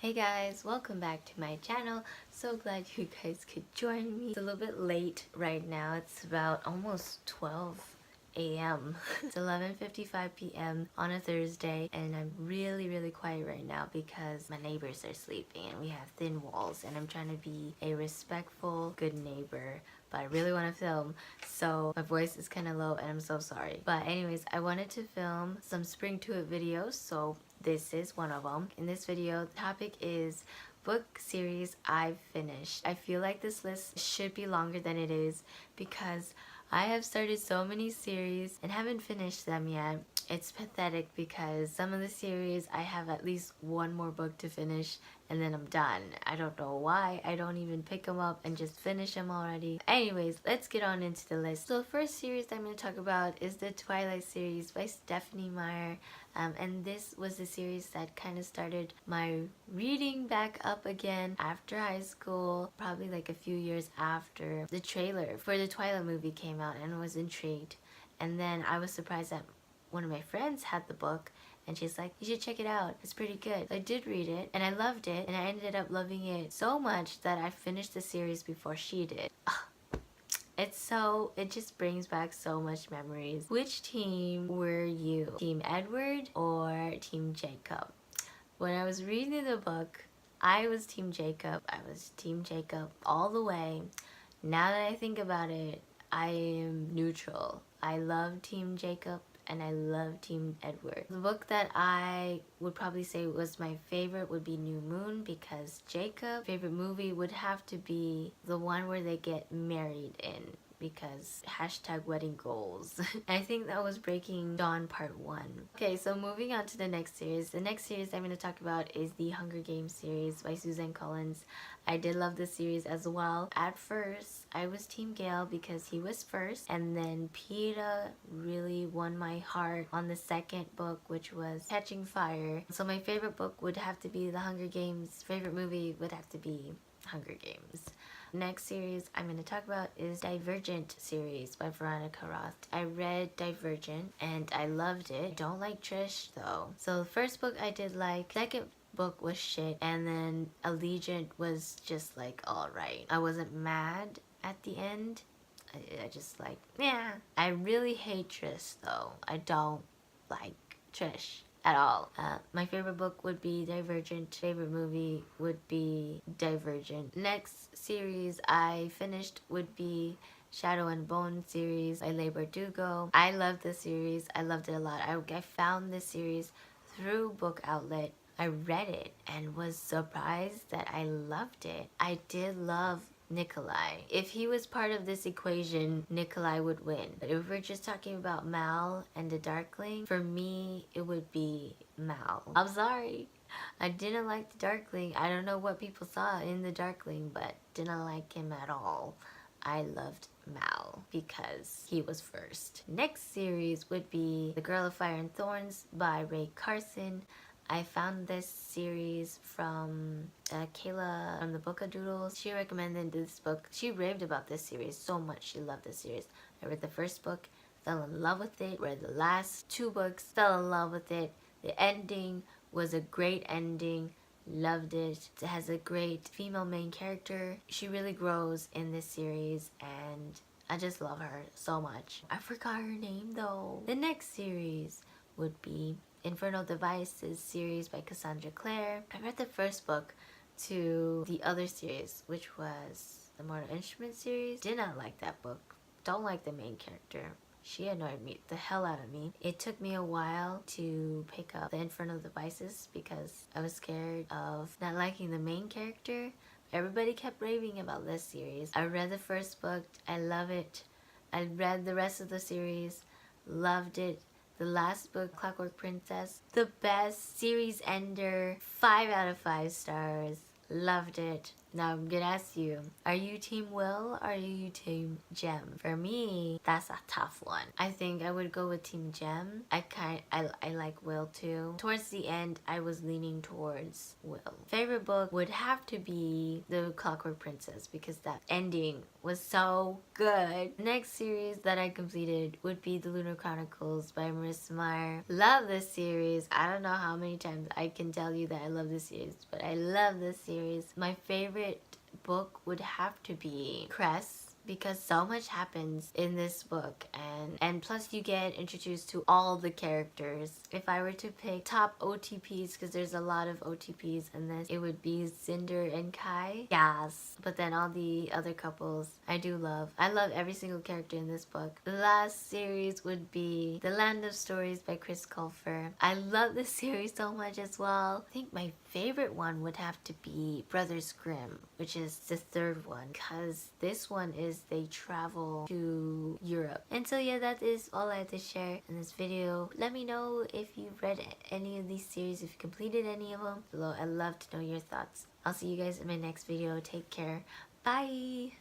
Hey guys, welcome back to my channel. So glad you guys could join me. It's a little bit late right now. It's about almost 12 a.m. It's 11:55 p.m. on a Thursday, and I'm really quiet right now because my neighbors are sleeping and we have thin walls, and I'm trying to be a respectful, good neighbor, but I really want to film, so my voice is kind of low and I'm so sorry. But anyways, I wanted to film some Spring2It videos, so this is one of them. In this video, the topic is book series I've finished. I feel like this list should be longer than it is because I have started so many series and haven't finished them yet. It's pathetic because some of the series I have at least one more book to finish and then I'm done. I don't know why I don't even pick them up and just finish them already. Anyways, let's get on into the list. So the first series I'm going to talk about is the Twilight series by Stephanie Meyer. And this was the series that kind of started my reading back up again after high school, probably like a few years after the trailer for the Twilight movie came out, and was intrigued. And then I was surprised that one of my friends had the book and she's like, you should check it out, it's pretty good. I did read it and I loved it, and I ended up loving it so much that I finished the series before she did. It just brings back so much memories. Which team were you? Team Edward or Team Jacob? When I was reading the book, I was Team Jacob. I was Team Jacob all the way. Now that I think about it, I am neutral. I love Team Jacob and I love Team Edward. The book that I would probably say was my favorite would be New Moon, because Jacob's favorite movie would have to be the one where they get married in, because #wedding goals. I think that was Breaking Dawn Part 1. Okay, so moving on to the next series. The next series I'm going to talk about is the Hunger Games series by Suzanne Collins. I did love this series as well. At first, I was Team Gale because he was first, and then Peeta really won my heart on the second book, which was Catching Fire. So my favorite book would have to be The Hunger Games. Favorite movie would have to be Hunger Games. Next series I'm going to talk about is Divergent series by Veronica Roth. I read Divergent and I loved it. I don't like Trish though. So the first book I did like, second book was shit, and then Allegiant was just like alright. I wasn't mad at the end. I just like, yeah. I really hate Trish though. I don't like Trish at all. My favorite book would be Divergent. Favorite movie would be Divergent. Next series I finished would be Shadow and Bone series by Leigh Bardugo. I love this series. I loved it a lot. I found this series through Book Outlet. I read it and was surprised that I loved it. I did love Nikolai. If he was part of this equation, Nikolai would win. But if we're just talking about Mal and the Darkling, for me, it would be Mal. I'm sorry. I didn't like the Darkling. I don't know what people saw in the Darkling, but didn't like him at all. I loved Mal because he was first. Next series would be The Girl of Fire and Thorns by Ray Carson. I found this series from Kayla from the Bookadoodles. She recommended this book. She raved about this series so much. She loved this series. I read the first book, fell in love with it. Read the last two books, fell in love with it. The ending was a great ending. Loved it. It has a great female main character. She really grows in this series and I just love her so much. I forgot her name though. The next series would be Infernal Devices series by Cassandra Clare. I read the first book to the other series, which was the Mortal Instruments series. Did not like that book. Don't like the main character. She annoyed me the hell out of me. It took me a while to pick up the Infernal Devices because I was scared of not liking the main character. Everybody kept raving about this series. I read the first book. I love it. I read the rest of the series. Loved it. The last book, Clockwork Princess, the best series ender, 5 out of 5 stars. Loved it. Now I'm gonna ask you, are you team Will or are you team Jem? For me, that's a tough one. I think I would go with team Jem. I like Will too. Towards the end, I was leaning towards Will. Favorite book would have to be The Clockwork Princess because that ending was so good. The next series that I completed would be The Lunar Chronicles by Marissa Meyer. Love this series. I don't know how many times I can tell you that I love this series, but I love this series. My favorite book would have to be Cress, because so much happens in this book, and plus you get introduced to all the characters. If I were to pick top OTPs, because there's a lot of OTPs in this, it would be Cinder and Kai. Yes, but then all the other couples I do love. I love every single character in this book. The last series would be The Land of Stories by Chris Colfer. I love this series so much as well. I think my favorite one would have to be Brothers Grimm, which is the third one, because this one is they travel to Europe. And so yeah, that is all I had to share in this video. Let me know if you've read any of these series, if you completed any of them below. I'd love to know your thoughts. I'll see you guys in my next video. Take care. Bye!